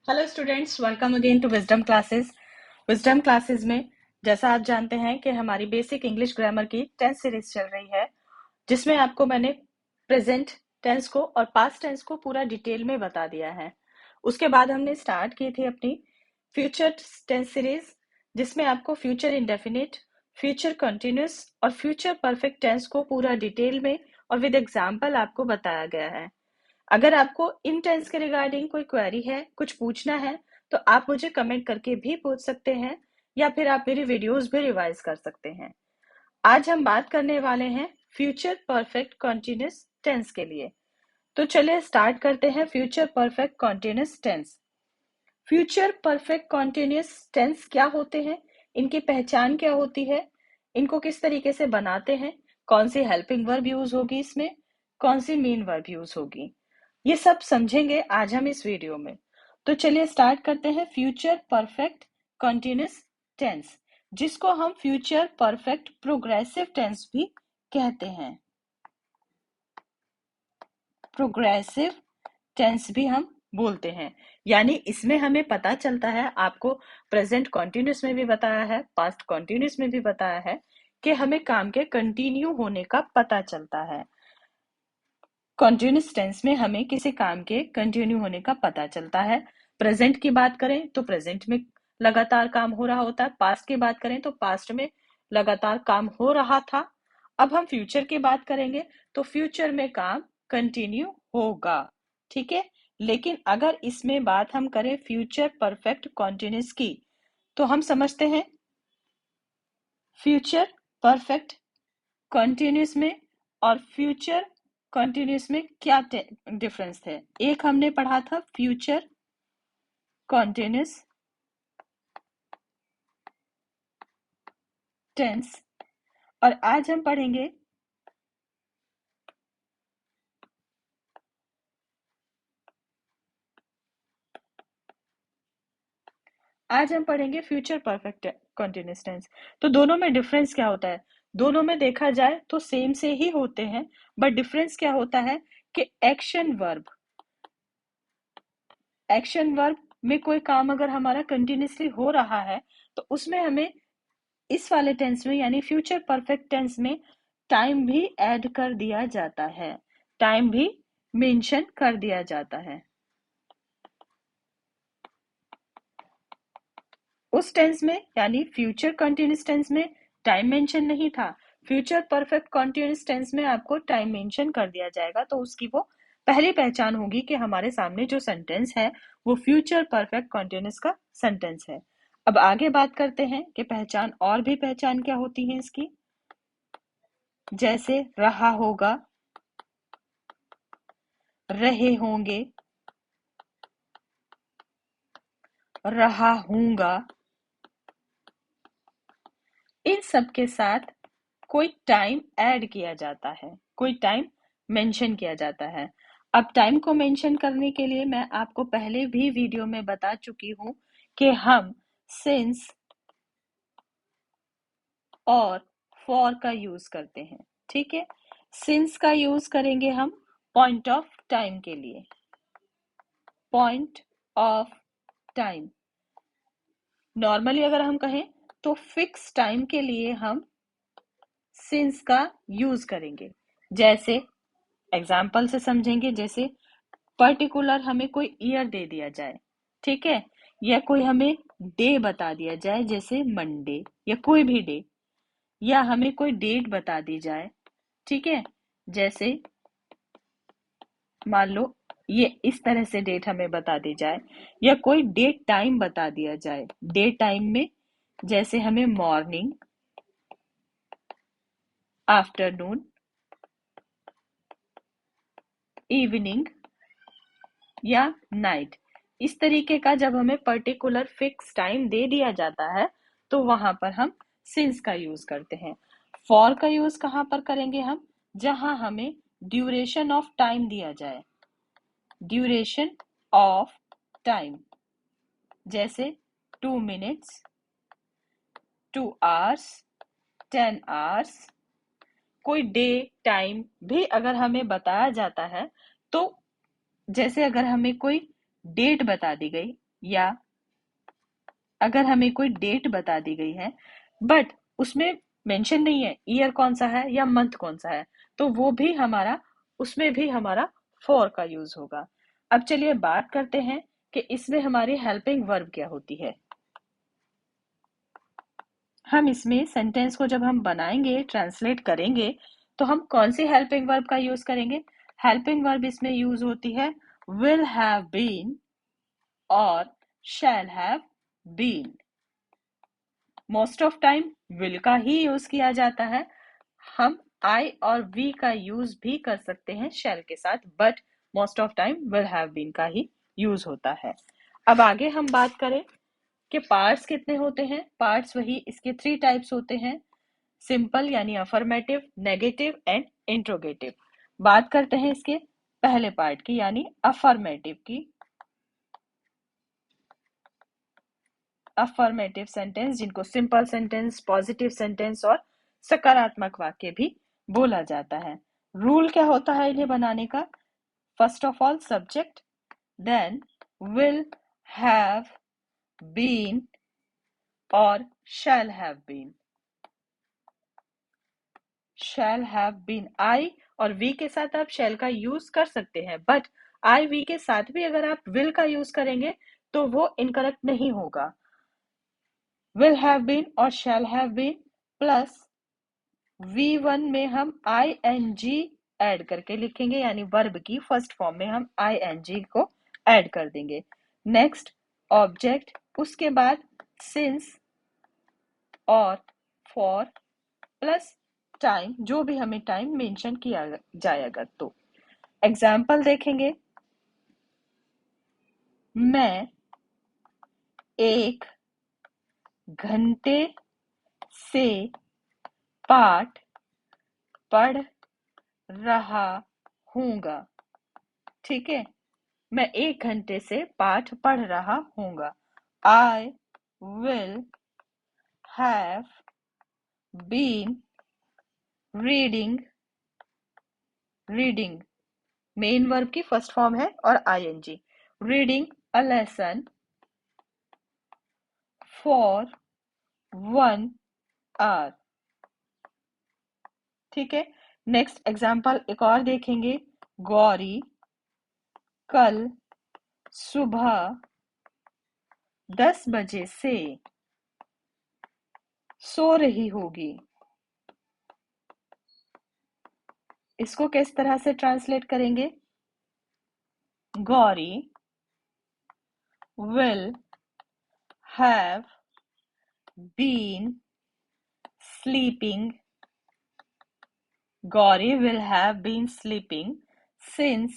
Hello students, welcome again to wisdom classes. Wisdom classes में जैसा आप जानते हैं कि हमारी बेसिक इंग्लिश ग्रामर की टेंस सीरीज चल रही है, जिसमें आपको मैंने प्रेजेंट टेंस को और पास्ट टेंस को पूरा डिटेल में बता दिया है। उसके बाद हमने स्टार्ट की थी अपनी फ्यूचर टेंस सीरीज, जिसमें आपको फ्यूचर इंडेफिनिट, फ्यूचर कंटिन्यूस और फ्यूचर परफेक्ट टेंस को पूरा डिटेल में और विद एग्जाम्पल आपको बताया गया है। अगर आपको इन टेंस के रिगार्डिंग कोई क्वेरी है, कुछ पूछना है, तो आप मुझे कमेंट करके भी पूछ सकते हैं या फिर आप मेरी वीडियोस भी रिवाइज कर सकते हैं। आज हम बात करने वाले हैं फ्यूचर परफेक्ट कॉन्टिन्यूस टेंस के लिए। तो चलिए स्टार्ट करते हैं future perfect continuous tense. Future perfect continuous tense क्या होते हैं, इनकी पहचान क्या होती है, इनको किस तरीके से बनाते हैं, कौन सी हेल्पिंग वर्ब यूज होगी इसमें, कौन सी मेन वर्ब यूज होगी, ये सब समझेंगे आज हम इस वीडियो में। तो चलिए स्टार्ट करते हैं फ्यूचर परफेक्ट कंटिन्यूअस टेंस, जिसको हम फ्यूचर परफेक्ट प्रोग्रेसिव टेंस भी कहते हैं। प्रोग्रेसिव टेंस भी हम बोलते हैं। यानी इसमें हमें पता चलता है, आपको प्रेजेंट कॉन्टिन्यूस में भी बताया है, पास्ट कॉन्टिन्यूस में भी बताया है कि हमें काम के कंटिन्यू होने का पता चलता है। कॉन्टिन्यूस टेंस में हमें किसी काम के कंटिन्यू होने का पता चलता है। प्रेजेंट की बात करें तो प्रेजेंट में लगातार काम हो रहा होता है, पास्ट की बात करें तो पास्ट में लगातार काम हो रहा था। अब हम फ्यूचर की बात करेंगे तो फ्यूचर में काम कंटिन्यू होगा, ठीक है। लेकिन अगर इसमें बात हम करें फ्यूचर परफेक्ट कॉन्टिन्यूस की, तो हम समझते हैं फ्यूचर परफेक्ट कॉन्टिन्यूस में और फ्यूचर कॉन्टिन्यूस में क्या डिफरेंस थे। एक हमने पढ़ा था फ्यूचर कॉन्टिन्यूस टेंस, और आज हम पढ़ेंगे फ्यूचर परफेक्ट कॉन्टिन्यूस टेंस। तो दोनों में डिफरेंस क्या होता है? दोनों में देखा जाए तो सेम से ही होते हैं, बट डिफरेंस क्या होता है कि एक्शन वर्ब में कोई काम अगर हमारा कंटिन्यूसली हो रहा है, तो उसमें हमें इस वाले टेंस में यानी फ्यूचर परफेक्ट टेंस में टाइम भी ऐड कर दिया जाता है, टाइम भी मेंशन कर दिया जाता है। उस टेंस में यानी फ्यूचर कंटिन्यूस टेंस में टाइम मेंशन नहीं था, फ्यूचर परफेक्ट कंटिन्यूस टेंस में आपको टाइम मेंशन कर दिया जाएगा। तो उसकी वो पहली पहचान होगी कि हमारे सामने जो सेंटेंस है वो फ्यूचर परफेक्ट कंटिन्यूस का सेंटेंस है। अब आगे बात करते हैं कि पहचान, और भी पहचान क्या होती है इसकी, जैसे रहा होगा, रहे होंगे, रहा हूंगा, इन सब के साथ कोई टाइम ऐड किया जाता है, कोई टाइम मेंशन किया जाता है। अब टाइम को मेंशन करने के लिए मैं आपको पहले भी वीडियो में बता चुकी हूं कि हम सिंस और फॉर का यूज करते हैं, ठीक है। सिंस का यूज करेंगे हम पॉइंट ऑफ टाइम के लिए, पॉइंट ऑफ टाइम। नॉर्मली अगर हम कहें तो फिक्स टाइम के लिए हम सिंस का यूज करेंगे। जैसे एग्जाम्पल से समझेंगे, जैसे पर्टिकुलर हमें कोई ईयर दे दिया जाए, ठीक है, या कोई हमें डे बता दिया जाए जैसे मंडे या कोई भी डे, या हमें कोई डेट बता दी जाए, ठीक है, जैसे मान लो ये इस तरह से डेट हमें बता दी जाए, या कोई डेट टाइम बता दिया जाए। डे टाइम में जैसे हमें मॉर्निंग, आफ्टरनून, इवनिंग या नाइट, इस तरीके का जब हमें पर्टिकुलर फिक्स टाइम दे दिया जाता है तो वहां पर हम सिंस का यूज करते हैं। फॉर का यूज कहां पर करेंगे हम? जहां हमें ड्यूरेशन ऑफ टाइम दिया जाए, ड्यूरेशन ऑफ टाइम, जैसे 2 मिनट्स, 2 आवर्स, 10 आवर्स। कोई डे टाइम भी अगर हमें बताया जाता है, तो जैसे अगर हमें कोई डेट बता दी गई, या अगर हमें कोई डेट बता दी गई है बट उसमें मेंशन नहीं है ईयर कौन सा है या मंथ कौन सा है, तो वो भी हमारा उसमें भी हमारा फॉर का यूज होगा। अब चलिए बात करते हैं कि इसमें हमारी हेल्पिंग वर्ब क्या होती है। हम इसमें सेंटेंस को जब हम बनाएंगे, ट्रांसलेट करेंगे, तो हम कौन सी हेल्पिंग वर्ब का यूज करेंगे? हेल्पिंग वर्ब इसमें यूज होती है विल हैव बीन और shall have been. Most of time will का ही यूज किया जाता है। हम आई और वी का यूज भी कर सकते हैं शैल के साथ, but most of time will have been का ही यूज होता है। अब आगे हम बात करें कि पार्ट्स कितने होते हैं। पार्ट्स वही इसके 3 टाइप्स होते हैं, सिंपल यानी अफर्मेटिव, नेगेटिव एंड इंट्रोगेटिव। बात करते हैं इसके पहले पार्ट की यानी अफर्मेटिव की। अफर्मेटिव सेंटेंस जिनको सिंपल सेंटेंस, पॉजिटिव सेंटेंस और सकारात्मक वाक्य भी बोला जाता है। रूल क्या होता है इन्हें बनाने का? First of all subject, then will, have, been और shall have been. Shall have been, I और वी के साथ आप शैल का यूज कर सकते हैं, बट आई वी के साथ भी अगर आप विल का यूज करेंगे तो वो इनकरेक्ट नहीं होगा। विल हैव बीन और shall have been plus V1 में हम ing ऐड करके लिखेंगे, यानी वर्ब की फर्स्ट फॉर्म में हम ing को ऐड कर देंगे। नेक्स्ट ऑब्जेक्ट, उसके बाद सिंस और फॉर प्लस टाइम, जो भी हमें टाइम मेंशन किया जाएगा। तो एग्जाम्पल देखेंगे, मैं 1 घंटे से पाठ पढ़ रहा हूँगा। ठीक है, मैं 1 घंटे से पाठ पढ़ रहा हूँगा। I will have been reading main verb की फर्स्ट फॉर्म है और ing, reading a lesson for 1 hour। ठीक है, नेक्स्ट एग्जाम्पल एक और देखेंगे, गौरी कल सुबह 10 बजे से सो रही होगी। इसको किस तरह से ट्रांसलेट करेंगे? Gauri will have been sleeping Gauri will have been sleeping since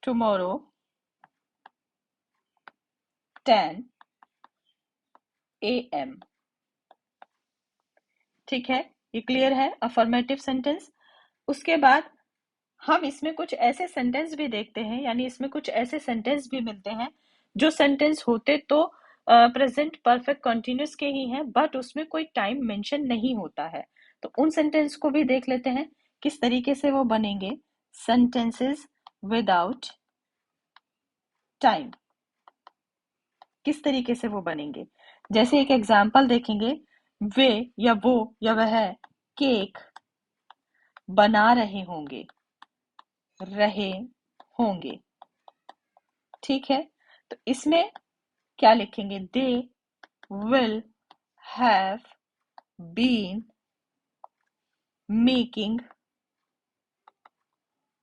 tomorrow 10 AM। ठीक है, ये क्लियर है अफर्मेटिव सेंटेंस। उसके बाद हम इसमें कुछ ऐसे सेंटेंस भी देखते हैं, यानी इसमें कुछ ऐसे सेंटेंस भी मिलते हैं जो सेंटेंस होते तो प्रेजेंट परफेक्ट कंटिन्यूअस के ही हैं, बट उसमें कोई टाइम मेंशन नहीं होता है। तो उन सेंटेंस को भी देख लेते हैं किस तरीके से वो बनेंगे। सेंटेंसेस विदाउट टाइम, किस तरीके से वो बनेंगे? जैसे एक एग्जाम्पल देखेंगे, वे या वो या वह केक बना रहे होंगे, रहे होंगे। ठीक है, तो इसमें क्या लिखेंगे? They will have been making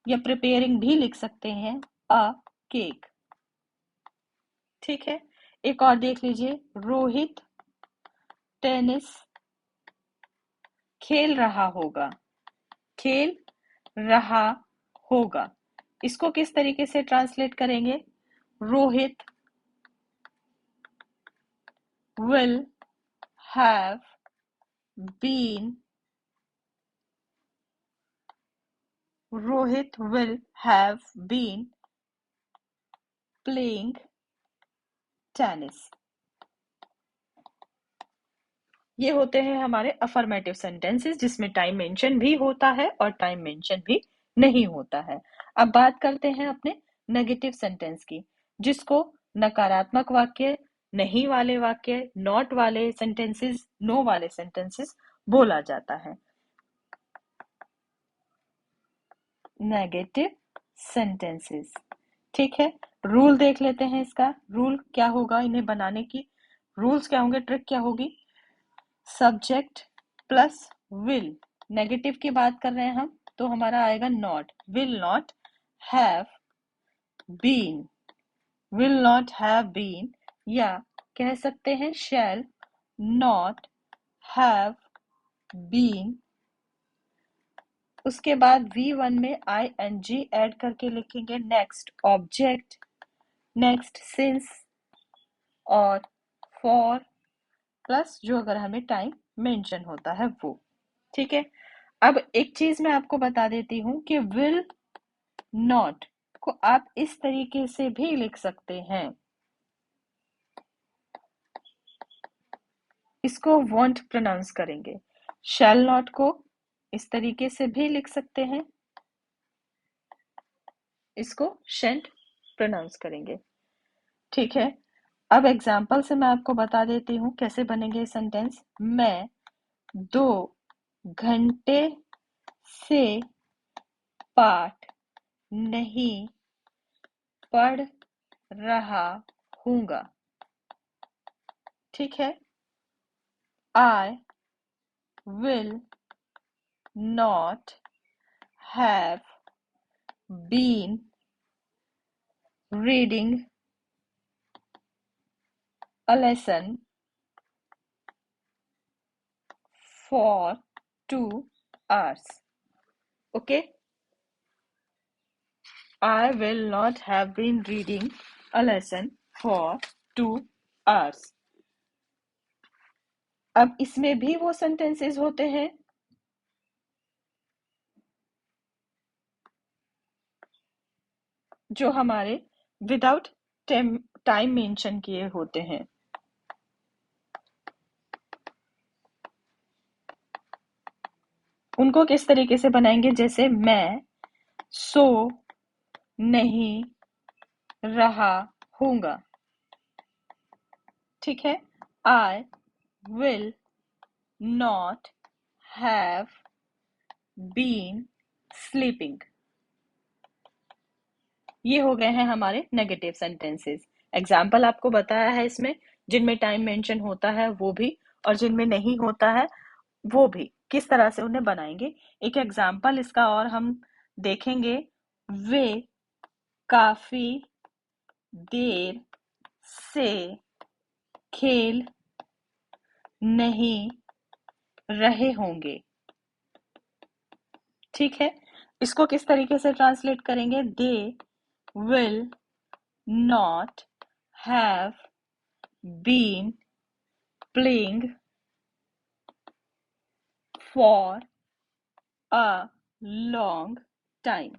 या प्रिपेयरिंग भी लिख सकते हैं अ केक। ठीक है, एक और देख लीजिए, रोहित टेनिस खेल रहा होगा, खेल रहा होगा। इसको किस तरीके से ट्रांसलेट करेंगे? Rohit will have been Rohit will have been playing tennis। ये होते हैं हमारे अफर्मेटिव सेंटेंसेस जिसमें टाइम मेंशन भी होता है और टाइम मेंशन भी नहीं होता है। अब बात करते हैं अपने नेगेटिव सेंटेंस की, जिसको नकारात्मक वाक्य, नहीं वाले वाक्य, नॉट वाले सेंटेंसेस, नो वाले सेंटेंसेस बोला जाता है। नेगेटिव सेंटेंसेस, ठीक है। रूल देख लेते हैं इसका। रूल क्या होगा इन्हें बनाने की, रूल्स क्या होंगे, ट्रिक क्या होगी। सब्जेक्ट प्लस विल, नेगेटिव की बात कर रहे हैं हम तो हमारा आएगा not, will not have been, will not have been, या कह सकते हैं शैल नॉट हैव बीन। उसके बाद V1 में ing ऐड करके लिखेंगे नेक्स्ट ऑब्जेक्ट, नेक्स्ट सिंस और फॉर, प्लस जो अगर हमें टाइम मेंशन होता है वो, ठीक है। अब एक चीज मैं आपको बता देती हूँ कि विल नॉट को आप इस तरीके से भी लिख सकते हैं, इसको वॉन्ट प्रोनाउंस करेंगे। शैल नॉट को इस तरीके से भी लिख सकते हैं, इसको शेंट प्रोनाउंस करेंगे, ठीक है। अब एग्जाम्पल से मैं आपको बता देती हूँ कैसे बनेंगे सेंटेंस। मैं 2 घंटे से पाठ नहीं पढ़ रहा हूँगा, ठीक है। I will not have been reading a lesson for 2 hours. Okay? I will not have been reading a lesson for 2 hours. अब इसमें भी वो सेंटेंसेस होते हैं जो हमारे विदाउट टाइम मेंशन किए होते हैं। उनको किस तरीके से बनाएंगे, जैसे मैं सो नहीं रहा हूँगा, ठीक है। I will not have been sleeping। ये हो गए हैं हमारे नेगेटिव सेंटेंसेस। एग्जाम्पल आपको बताया है इसमें, जिनमें टाइम मेंशन होता है वो भी और जिनमें नहीं होता है वो भी, किस तरह से उन्हें बनाएंगे। एक एग्जाम्पल इसका और हम देखेंगे। वे काफी देर से खेल नहीं रहे होंगे, ठीक है। इसको किस तरीके से ट्रांसलेट करेंगे, they will not have been playing for a long time.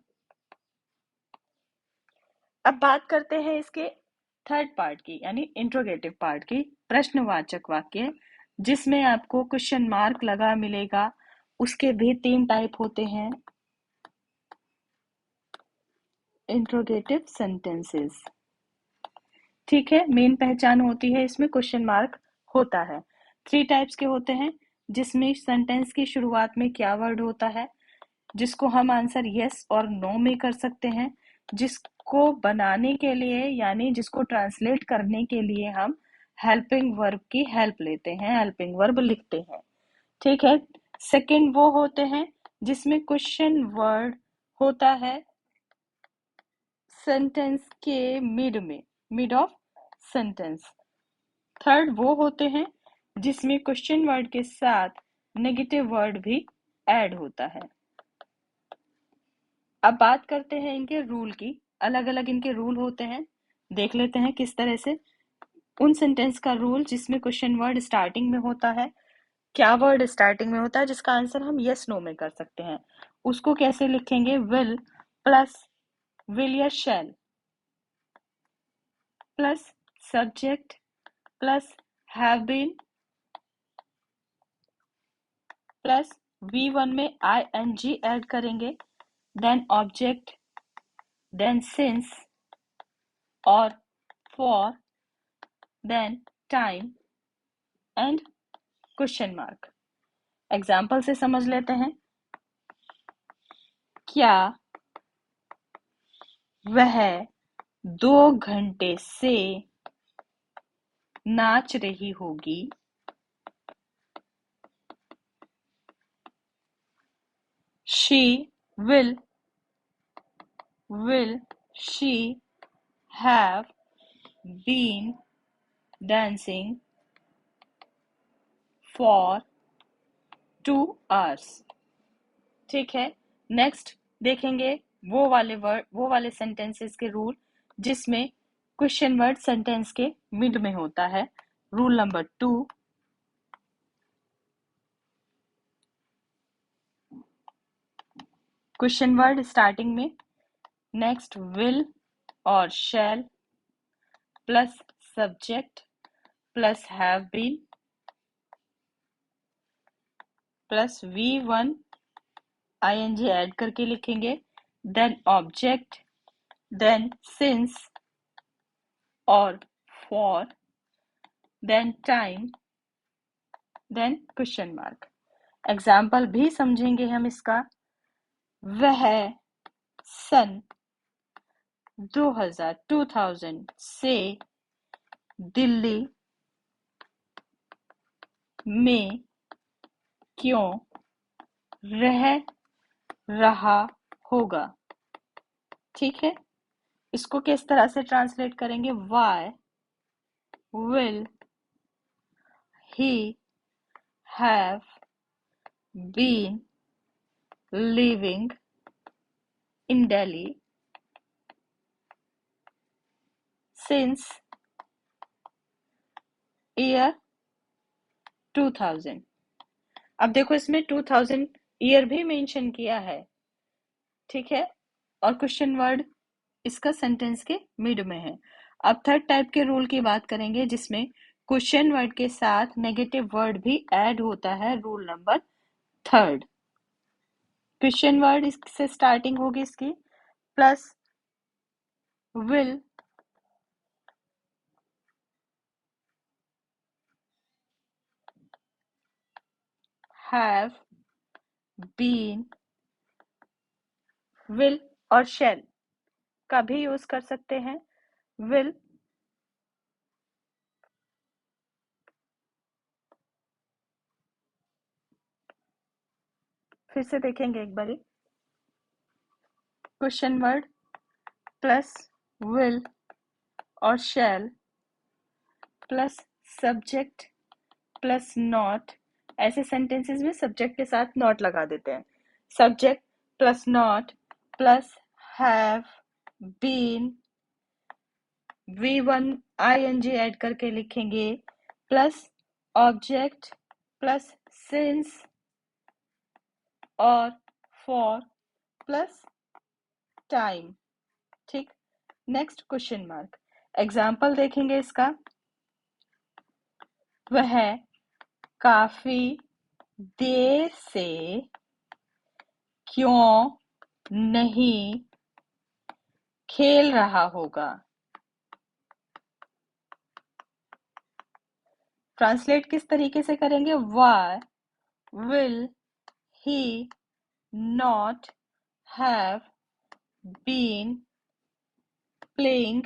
अब बात करते हैं इसके थर्ड पार्ट की, यानी इंट्रोगेटिव पार्ट की, प्रश्नवाचक वाक्य, जिसमें आपको क्वेश्चन मार्क लगा मिलेगा। उसके भी 3 टाइप होते हैं इंट्रोगेटिव सेंटेंसेस, ठीक है। मेन पहचान होती है इसमें क्वेश्चन मार्क होता है। 3 टाइप्स के होते हैं, जिसमें सेंटेंस की शुरुआत में क्या वर्ड होता है, जिसको हम आंसर यस और नो में कर सकते हैं, जिसको बनाने के लिए यानी जिसको ट्रांसलेट करने के लिए हम हेल्पिंग वर्ब की हेल्प लेते हैं, हेल्पिंग वर्ब लिखते हैं, ठीक है। सेकंड वो होते हैं जिसमें क्वेश्चन वर्ड होता है सेंटेंस के मिड में, मिड ऑफ सेंटेंस। थर्ड वो होते हैं जिसमें क्वेश्चन वर्ड के साथ नेगेटिव वर्ड भी ऐड होता है। अब बात करते हैं इनके रूल की। अलग अलग इनके रूल होते हैं, देख लेते हैं किस तरह से। उन सेंटेंस का रूल जिसमें क्वेश्चन वर्ड स्टार्टिंग में होता है, क्या वर्ड स्टार्टिंग में होता है जिसका आंसर हम यस नो में कर सकते हैं, उसको कैसे लिखेंगे, विल प्लस विल या shall plus subject plus have been plus V1 में ing ऐड करेंगे, देन ऑब्जेक्ट, देन सिंस और for, then time and question mark. Example से समझ लेते हैं। क्या वह 2 घंटे से नाच रही होगी? She will she have been dancing for 2 hours? ठीक है। नेक्स्ट देखेंगे वो वाले सेंटेंसेस के रूल जिसमें क्वेश्चन वर्ड सेंटेंस के मिड में होता है। Rule number 2, question word starting में नेक्स्ट विल और shall plus subject plus have been plus V1 ing add करके लिखेंगे, देन ऑब्जेक्ट, देन सिंस और for, then time, then question mark. Example भी समझेंगे हम इसका। वह सन 2000 से दिल्ली में क्यों रह रहा होगा? ठीक है, इसको किस तरह से ट्रांसलेट करेंगे? Why will he have been living in Delhi since year 2000? अब देखो इसमें 2000 ईयर भी मेंशन किया है, ठीक है, और क्वेश्चन वर्ड इसका सेंटेंस के मिड में है। अब थर्ड टाइप के रूल की बात करेंगे जिसमें क्वेश्चन वर्ड के साथ नेगेटिव वर्ड भी ऐड होता है। रूल नंबर 3, क्वेश्चन वर्ड इससे स्टार्टिंग होगी इसकी plus will have been, will और शैल का भी यूज कर सकते हैं। विल फिर से देखेंगे एक बारी, क्वेश्चन वर्ड प्लस विल और shall plus subject plus not. ऐसे सेंटेंसेस में सब्जेक्ट के साथ नॉट लगा देते हैं। Subject plus not plus have been, V1 ing add करके लिखेंगे प्लस ऑब्जेक्ट प्लस सिंस और फॉर प्लस टाइम। ठीक, नेक्स्ट क्वेश्चन मार्क। एग्जाम्पल देखेंगे इसका। वह काफी देर से क्यों नहीं खेल रहा होगा? ट्रांसलेट किस तरीके से करेंगे? Why will he not have been playing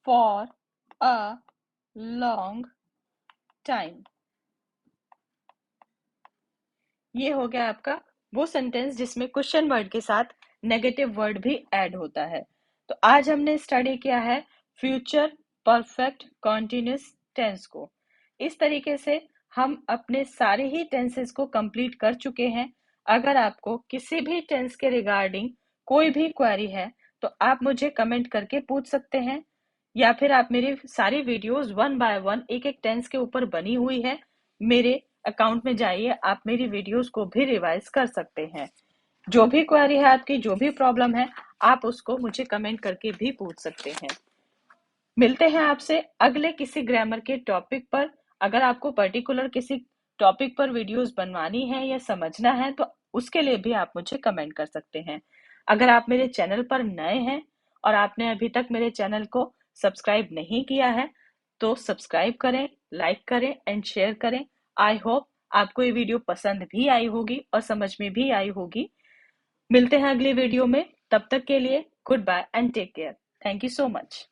for a long time? ये हो गया आपका वो सेंटेंस जिसमें क्वेश्चन वर्ड के साथ नेगेटिव वर्ड भी ऐड होता है। तो आज हमने स्टडी किया है फ्यूचर परफेक्ट कॉन्टिन्यूअस टेंस को। इस तरीके से हम अपने सारे ही टेंसेस को कंप्लीट कर चुके हैं। अगर आपको किसी भी टेंस के रिगार्डिंग कोई भी क्वेरी है तो आप मुझे कमेंट करके पूछ सकते हैं, या फिर आप मेरी सारी वीडियोस 1 बाय 1 एक एक टेंस के ऊपर बनी हुई है, मेरे अकाउंट में जाइए, आप मेरी वीडियोस को भी रिवाइज कर सकते हैं। जो भी क्वेरी है आपकी, जो भी प्रॉब्लम है, आप उसको मुझे कमेंट करके भी पूछ सकते हैं। मिलते हैं आपसे अगले किसी ग्रामर के टॉपिक पर। अगर आपको पर्टिकुलर किसी टॉपिक पर वीडियोस बनवानी है या समझना है तो उसके लिए भी आप मुझे कमेंट कर सकते हैं। अगर आप मेरे चैनल पर नए हैं और आपने अभी तक मेरे चैनल को सब्सक्राइब नहीं किया है तो सब्सक्राइब करें, लाइक करें एंड शेयर करें। आई होप आपको ये वीडियो पसंद भी आई होगी और समझ में भी आई होगी। मिलते हैं अगले वीडियो में, तब तक के लिए goodbye and take care. Thank you so much.